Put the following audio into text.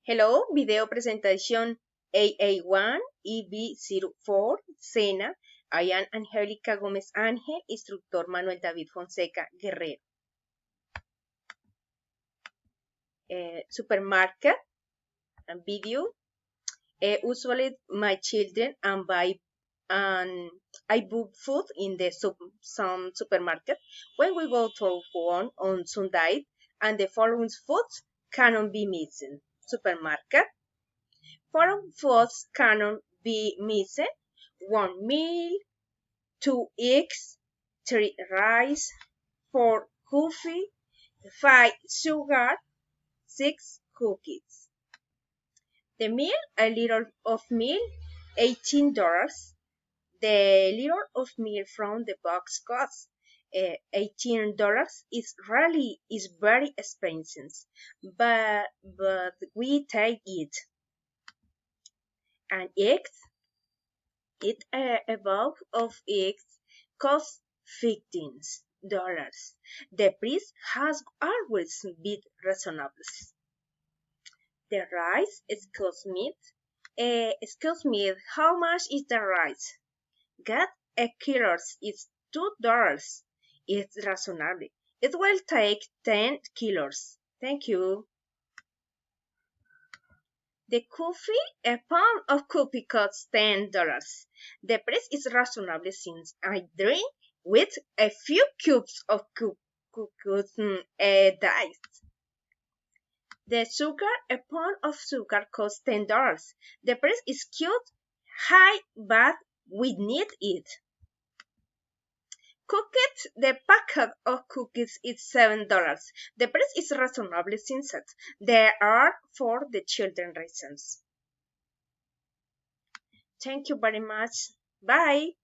Hello, video presentación AA1 EV04 Cena. I am Angélica Gómez Ángel, instructor Manuel David Fonseca Guerrero. Supermarket and video. Usually my children and I buy food in the some supermarket. When we go to one on Sunday, and the following foods cannot be missing. Supermarket. Following foods cannot be missing: 1 meal, 2 eggs, 3 rice, 4 coffee, 5 sugar, 6 cookies. The meal, a liter of milk, $18. The liter of milk from the box costs $18. Is very expensive, but we take it. And eggs, a box of eggs costs $15. The price has always been reasonable. The rice, excuse me, how much is the rice? Get a kilo is $2. It's reasonable. It will take 10 kilos. Thank you. The coffee, a pound of coffee costs $10. The price is reasonable since I drink with a few cubes of cocoa a day. The sugar, a pound of sugar costs $10. The price is cute, high, but we need it. Cookies, the packet of cookies is $7. The price is reasonable since they are for the children reasons. Thank you very much. Bye.